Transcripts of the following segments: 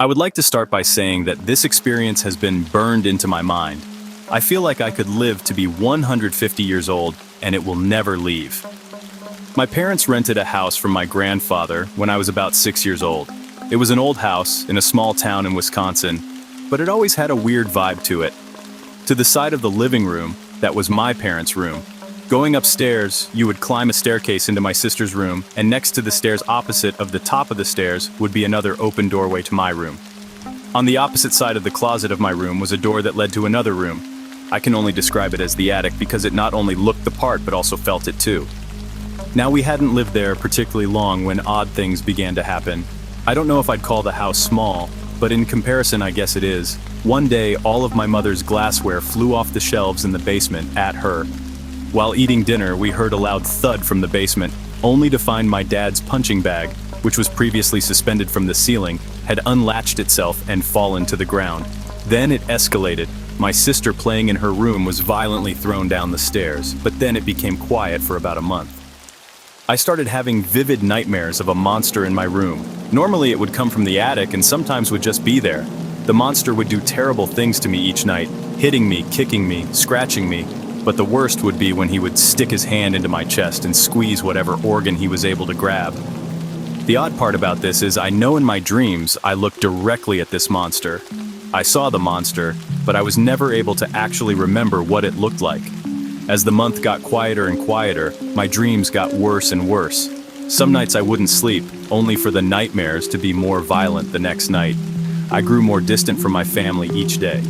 I would like to start by saying that this experience has been burned into my mind. I feel like I could live to be 150 years old and it will never leave. My parents rented a house from my grandfather when I was about 6 years old. It was an old house in a small town in Wisconsin, but it always had a weird vibe to it. To the side of the living room, that was my parents' room. Going upstairs, you would climb a staircase into my sister's room, and next to the stairs opposite of the top of the stairs would be another open doorway to my room. On the opposite side of the closet of my room was a door that led to another room. I can only describe it as the attic because it not only looked the part but also felt it too. Now, we hadn't lived there particularly long when odd things began to happen. I don't know if I'd call the house small, but in comparison I guess it is. One day, all of my mother's glassware flew off the shelves in the basement at her. While eating dinner, we heard a loud thud from the basement, only to find my dad's punching bag, which was previously suspended from the ceiling, had unlatched itself and fallen to the ground. Then it escalated. My sister playing in her room was violently thrown down the stairs, but then it became quiet for about a month. I started having vivid nightmares of a monster in my room. Normally it would come from the attic and sometimes would just be there. The monster would do terrible things to me each night, hitting me, kicking me, scratching me. But the worst would be when he would stick his hand into my chest and squeeze whatever organ he was able to grab. The odd part about this is I know in my dreams I looked directly at this monster. I saw the monster, but I was never able to actually remember what it looked like. As the month got quieter and quieter, my dreams got worse and worse. Some nights I wouldn't sleep, only for the nightmares to be more violent the next night. I grew more distant from my family each day.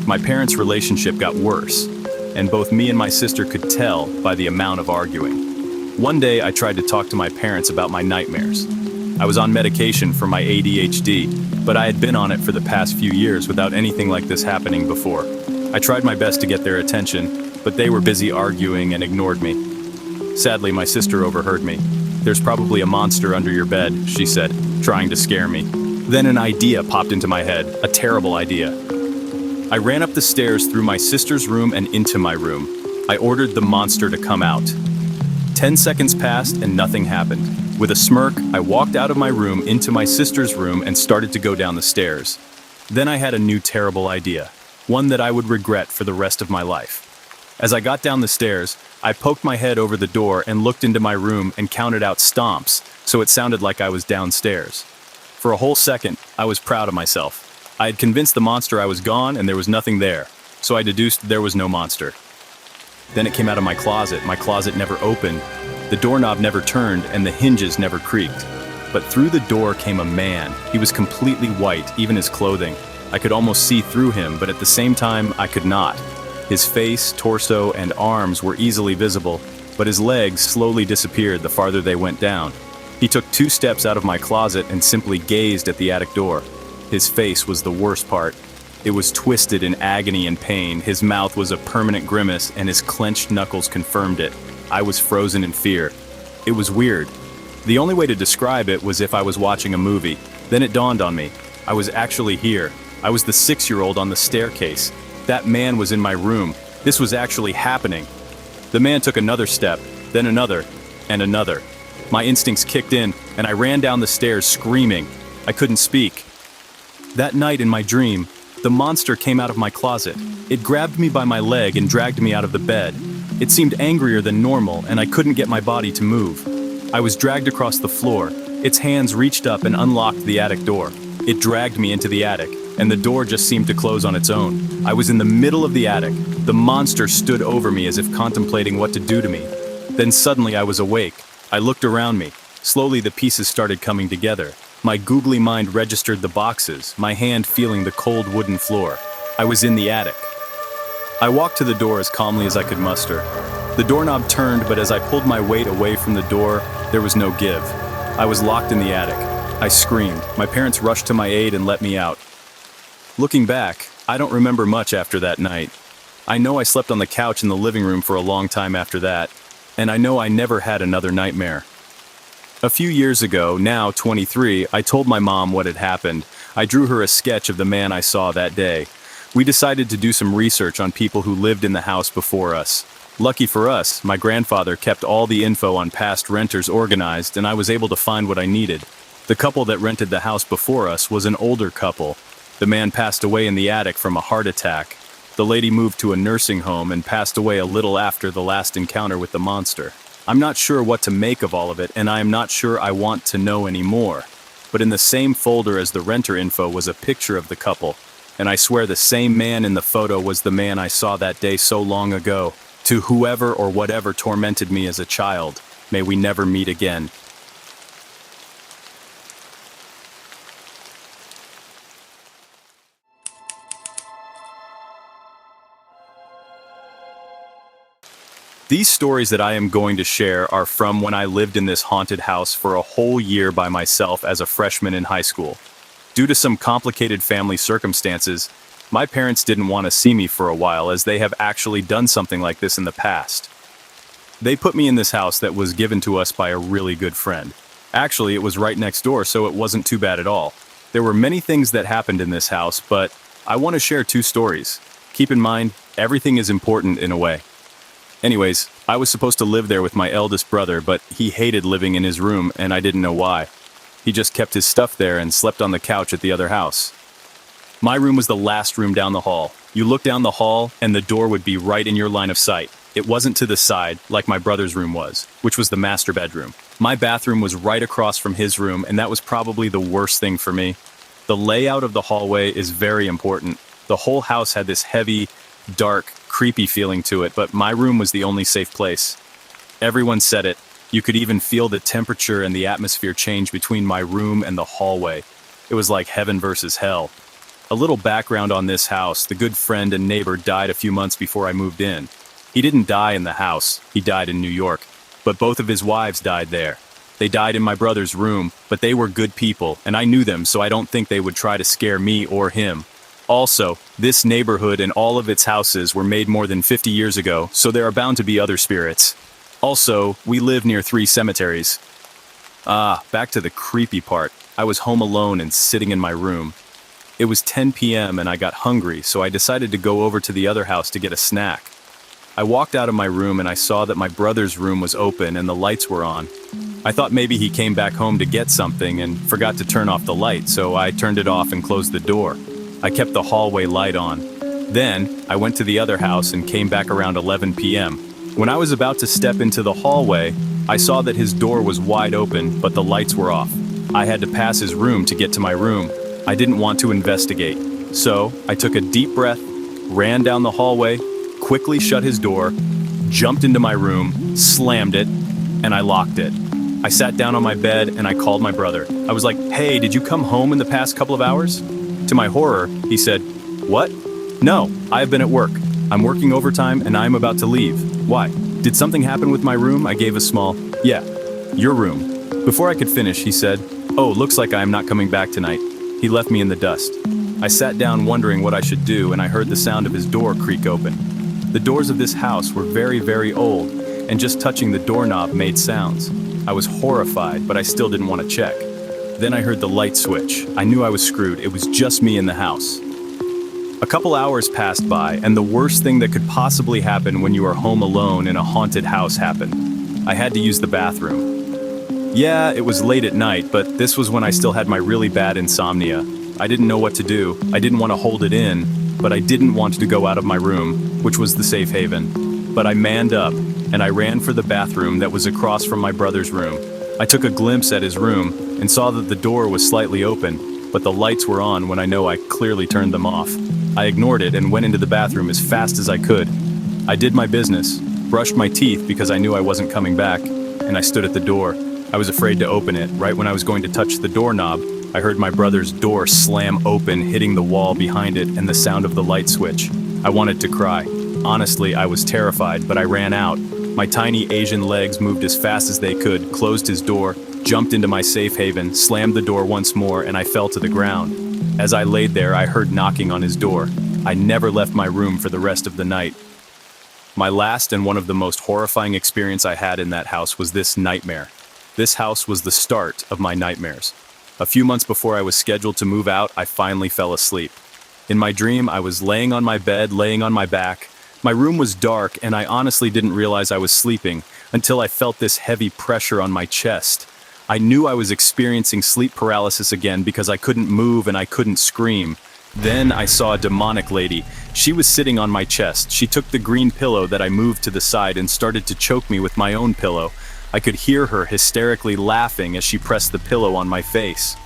My parents' relationship got worse, and both me and my sister could tell by the amount of arguing. One day I tried to talk to my parents about my nightmares. I was on medication for my ADHD, but I had been on it for the past few years without anything like this happening before. I tried my best to get their attention, but they were busy arguing and ignored me. Sadly, my sister overheard me. "There's probably a monster under your bed," she said, trying to scare me. Then an idea popped into my head, a terrible idea. I ran up the stairs through my sister's room and into my room. I ordered the monster to come out. 10 seconds passed and nothing happened. With a smirk, I walked out of my room into my sister's room and started to go down the stairs. Then I had a new terrible idea, one that I would regret for the rest of my life. As I got down the stairs, I poked my head over the door and looked into my room and counted out stomps, so it sounded like I was downstairs. For a whole second, I was proud of myself. I had convinced the monster I was gone and there was nothing there, so I deduced there was no monster. Then it came out of my closet. My closet never opened, the doorknob never turned, and the hinges never creaked. But through the door came a man. He was completely white, even his clothing. I could almost see through him, but at the same time, I could not. His face, torso, and arms were easily visible, but his legs slowly disappeared the farther they went down. He took 2 steps out of my closet and simply gazed at the attic door. His face was the worst part. It was twisted in agony and pain, his mouth was a permanent grimace, and his clenched knuckles confirmed it. I was frozen in fear. It was weird. The only way to describe it was if I was watching a movie. Then it dawned on me. I was actually here. I was the 6-year-old on the staircase. That man was in my room. This was actually happening. The man took another step, then another, and another. My instincts kicked in, and I ran down the stairs screaming. I couldn't speak. That night in my dream, the monster came out of my closet. It grabbed me by my leg and dragged me out of the bed. It seemed angrier than normal, and I couldn't get my body to move. I was dragged across the floor. Its hands reached up and unlocked the attic door. It dragged me into the attic, and the door just seemed to close on its own. I was in the middle of the attic. The monster stood over me as if contemplating what to do to me. Then suddenly I was awake. I looked around me. Slowly the pieces started coming together. My googly mind registered the boxes, my hand feeling the cold wooden floor. I was in the attic. I walked to the door as calmly as I could muster. The doorknob turned, but as I pulled my weight away from the door, there was no give. I was locked in the attic. I screamed. My parents rushed to my aid and let me out. Looking back, I don't remember much after that night. I know I slept on the couch in the living room for a long time after that, and I know I never had another nightmare. A few years ago, now 23, I told my mom what had happened. I drew her a sketch of the man I saw that day. We decided to do some research on people who lived in the house before us. Lucky for us, my grandfather kept all the info on past renters organized, and I was able to find what I needed. The couple that rented the house before us was an older couple. The man passed away in the attic from a heart attack. The lady moved to a nursing home and passed away a little after the last encounter with the monster. I'm not sure what to make of all of it, and I am not sure I want to know anymore. But in the same folder as the renter info was a picture of the couple, and I swear the same man in the photo was the man I saw that day so long ago. To whoever or whatever tormented me as a child, may we never meet again. These stories that I am going to share are from when I lived in this haunted house for a whole year by myself as a freshman in high school. Due to some complicated family circumstances, my parents didn't want to see me for a while as they have actually done something like this in the past. They put me in this house that was given to us by a really good friend. Actually, it was right next door, so it wasn't too bad at all. There were many things that happened in this house, but I want to share two stories. Keep in mind, everything is important in a way. Anyways, I was supposed to live there with my eldest brother, but he hated living in his room, and I didn't know why. He just kept his stuff there and slept on the couch at the other house. My room was the last room down the hall. You look down the hall, and the door would be right in your line of sight. It wasn't to the side, like my brother's room was, which was the master bedroom. My bathroom was right across from his room, and that was probably the worst thing for me. The layout of the hallway is very important. The whole house had this heavy, dark, creepy feeling to it, but my room was the only safe place. Everyone said it. You could even feel the temperature and the atmosphere change between my room and the hallway. It was like heaven versus hell. A little background on this house: the good friend and neighbor died a few months before I moved in. He didn't die in the house, he died in New York, but both of his wives died there. They died in my brother's room, but they were good people, and I knew them, so I don't think they would try to scare me or him. Also, this neighborhood and all of its houses were made more than 50 years ago, so there are bound to be other spirits. Also, we live near 3 cemeteries. Back to the creepy part. I was home alone and sitting in my room. It was 10 p.m. and I got hungry, so I decided to go over to the other house to get a snack. I walked out of my room and I saw that my brother's room was open and the lights were on. I thought maybe he came back home to get something and forgot to turn off the light, so I turned it off and closed the door. I kept the hallway light on. Then, I went to the other house and came back around 11 p.m. When I was about to step into the hallway, I saw that his door was wide open, but the lights were off. I had to pass his room to get to my room. I didn't want to investigate. So, I took a deep breath, ran down the hallway, quickly shut his door, jumped into my room, slammed it, and I locked it. I sat down on my bed and I called my brother. I was like, "Hey, did you come home in the past couple of hours?" To my horror, he said, "What? No, I have been at work. I'm working overtime and I'm about to leave. Why? Did something happen with my room?" I gave a small, "Yeah, your room." Before I could finish, he said, "Oh, looks like I am not coming back tonight." He left me in the dust. I sat down wondering what I should do, and I heard the sound of his door creak open. The doors of this house were very, very old, and just touching the doorknob made sounds. I was horrified, but I still didn't want to check. Then I heard the light switch. I knew I was screwed. It was just me in the house. A couple hours passed by, and the worst thing that could possibly happen when you are home alone in a haunted house happened. I had to use the bathroom. Yeah, it was late at night, but this was when I still had my really bad insomnia. I didn't know what to do. I didn't want to hold it in, but I didn't want to go out of my room, which was the safe haven. But I manned up, and I ran for the bathroom that was across from my brother's room. I took a glimpse at his room and saw that the door was slightly open, but the lights were on when I know I clearly turned them off. I ignored it and went into the bathroom as fast as I could. I did my business, brushed my teeth because I knew I wasn't coming back, and I stood at the door. I was afraid to open it. Right when I was going to touch the doorknob, I heard my brother's door slam open, hitting the wall behind it, and the sound of the light switch. I wanted to cry. Honestly, I was terrified, but I ran out. My tiny Asian legs moved as fast as they could, closed his door, jumped into my safe haven, slammed the door once more, and I fell to the ground. As I laid there, I heard knocking on his door. I never left my room for the rest of the night. My last and one of the most horrifying experience I had in that house was this nightmare. This house was the start of my nightmares. A few months before I was scheduled to move out, I finally fell asleep. In my dream, I was laying on my bed, laying on my back. My room was dark, and I honestly didn't realize I was sleeping until I felt this heavy pressure on my chest. I knew I was experiencing sleep paralysis again because I couldn't move and I couldn't scream. Then I saw a demonic lady. She was sitting on my chest. She took the green pillow that I moved to the side and started to choke me with my own pillow. I could hear her hysterically laughing as she pressed the pillow on my face.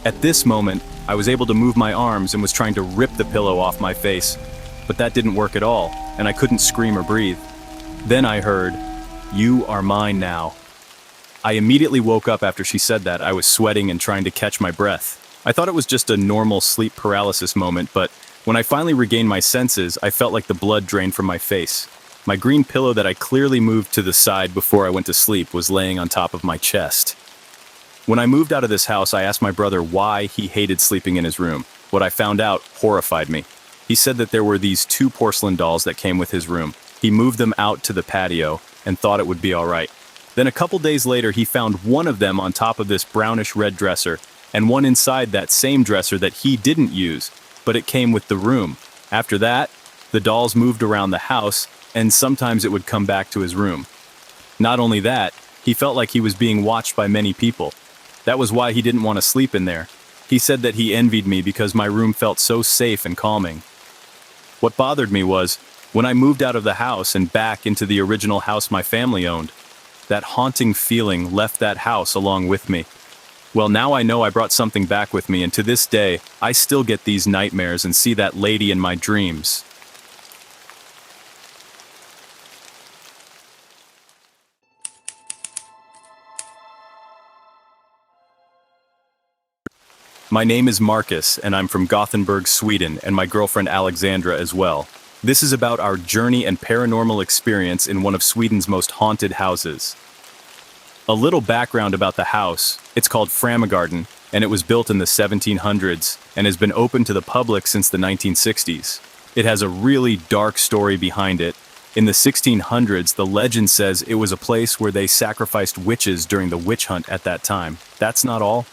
At this moment, I was able to move my arms and was trying to rip the pillow off my face. But that didn't work at all, and I couldn't scream or breathe. Then I heard, "You are mine now." I immediately woke up after she said that. I was sweating and trying to catch my breath. I thought it was just a normal sleep paralysis moment, but when I finally regained my senses, I felt like the blood drained from my face. My green pillow that I clearly moved to the side before I went to sleep was laying on top of my chest. When I moved out of this house, I asked my brother why he hated sleeping in his room. What I found out horrified me. He said that there were these 2 porcelain dolls that came with his room. He moved them out to the patio and thought it would be all right. Then a couple days later, he found one of them on top of this brownish-red dresser and one inside that same dresser that he didn't use, but it came with the room. After that, the dolls moved around the house, and sometimes it would come back to his room. Not only that, he felt like he was being watched by many people. That was why he didn't want to sleep in there. He said that he envied me because my room felt so safe and calming. What bothered me was, when I moved out of the house and back into the original house my family owned, that haunting feeling left that house along with me. Well, now I know I brought something back with me, and to this day, I still get these nightmares and see that lady in my dreams. My name is Marcus, and I'm from Gothenburg, Sweden, and my girlfriend Alexandra as well. This is about our journey and paranormal experience in one of Sweden's most haunted houses. A little background about the house: it's called Framgarden, and it was built in the 1700s and has been open to the public since the 1960s. It has a really dark story behind it. In the 1600s, the legend says it was a place where they sacrificed witches during the witch hunt at that time. That's not all.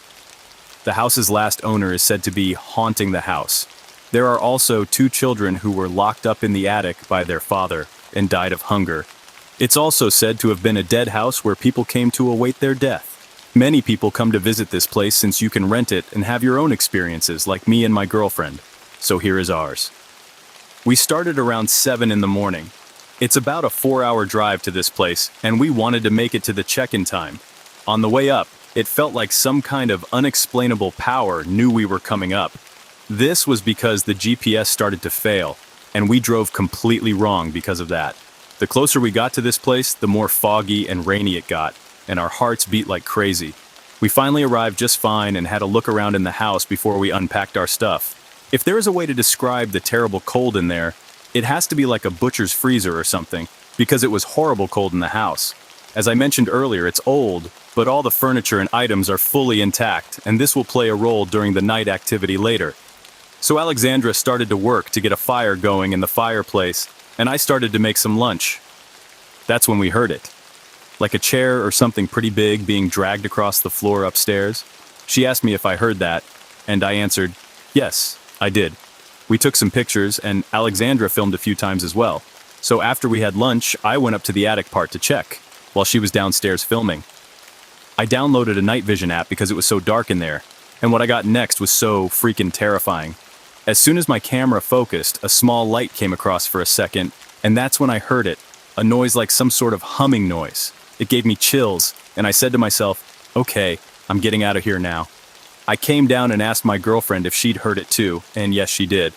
The house's last owner is said to be haunting the house. There are also 2 children who were locked up in the attic by their father and died of hunger. It's also said to have been a dead house where people came to await their death. Many people come to visit this place since you can rent it and have your own experiences, like me and my girlfriend. So here is ours. We started around 7 in the morning. It's about a 4-hour drive to this place, and we wanted to make it to the check-in time. On the way up, it felt like some kind of unexplainable power knew we were coming up. This was because the GPS started to fail, and we drove completely wrong because of that. The closer we got to this place, the more foggy and rainy it got, and our hearts beat like crazy. We finally arrived just fine and had a look around in the house before we unpacked our stuff. If there is a way to describe the terrible cold in there, it has to be like a butcher's freezer or something, because it was horrible cold in the house. As I mentioned earlier, it's old, but all the furniture and items are fully intact, and this will play a role during the night activity later. So Alexandra started to work to get a fire going in the fireplace, and I started to make some lunch. That's when we heard it. Like a chair or something pretty big being dragged across the floor upstairs. She asked me if I heard that, and I answered, yes, I did. We took some pictures, and Alexandra filmed a few times as well. So after we had lunch, I went up to the attic part to check, while she was downstairs filming. I downloaded a night vision app because it was so dark in there, and what I got next was so freaking terrifying. As soon as my camera focused, a small light came across for a second, and that's when I heard it, a noise like some sort of humming noise. It gave me chills, and I said to myself, okay, I'm getting out of here now. I came down and asked my girlfriend if she'd heard it too, and yes, she did.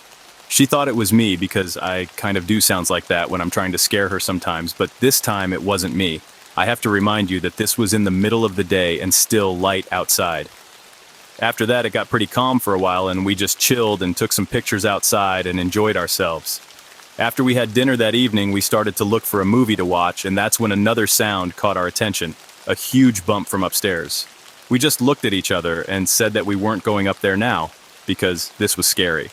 She thought it was me because I kind of do sounds like that when I'm trying to scare her sometimes, but this time it wasn't me. I have to remind you that this was in the middle of the day and still light outside. After that, it got pretty calm for a while, and we just chilled and took some pictures outside and enjoyed ourselves. After we had dinner that evening, we started to look for a movie to watch, and that's when another sound caught our attention, a huge bump from upstairs. We just looked at each other and said that we weren't going up there now, because this was scary.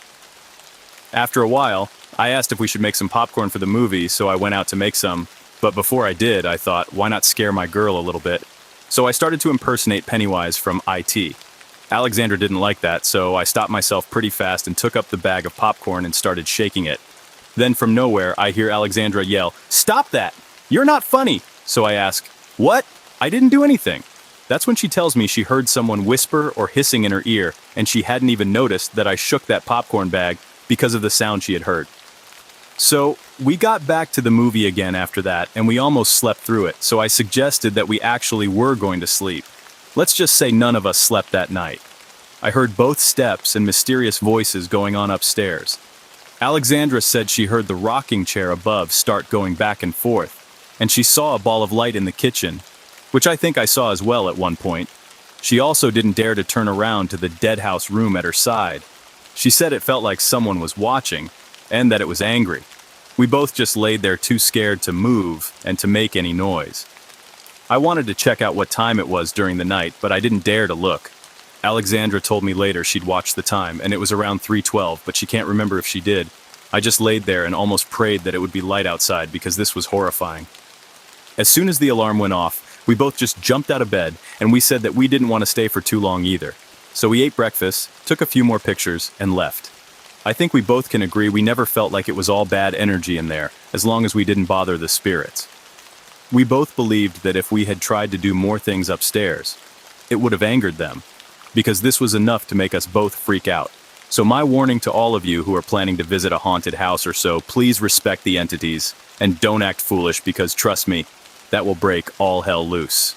After a while, I asked if we should make some popcorn for the movie, so I went out to make some, but before I did, I thought, why not scare my girl a little bit? So I started to impersonate Pennywise from IT. Alexandra didn't like that, so I stopped myself pretty fast and took up the bag of popcorn and started shaking it. Then from nowhere, I hear Alexandra yell, "Stop that! You're not funny!" So I ask, "What? I didn't do anything." That's when she tells me she heard someone whisper or hissing in her ear, and she hadn't even noticed that I shook that popcorn bag because of the sound she had heard. So, we got back to the movie again after that, and we almost slept through it, so I suggested that we actually were going to sleep. Let's just say none of us slept that night. I heard both steps and mysterious voices going on upstairs. Alexandra said she heard the rocking chair above start going back and forth, and she saw a ball of light in the kitchen, which I think I saw as well at one point. She also didn't dare to turn around to the dead house room at her side. She said it felt like someone was watching, and that it was angry. We both just laid there too scared to move and to make any noise. I wanted to check out what time it was during the night, but I didn't dare to look. Alexandra told me later she'd watched the time, and it was around 3:12, but she can't remember if she did. I just laid there and almost prayed that it would be light outside because this was horrifying. As soon as the alarm went off, we both just jumped out of bed, and we said that we didn't want to stay for too long either. So we ate breakfast, took a few more pictures, and left. I think we both can agree we never felt like it was all bad energy in there, as long as we didn't bother the spirits. We both believed that if we had tried to do more things upstairs, it would have angered them, because this was enough to make us both freak out. So my warning to all of you who are planning to visit a haunted house or so, please respect the entities, and don't act foolish because trust me, that will break all hell loose.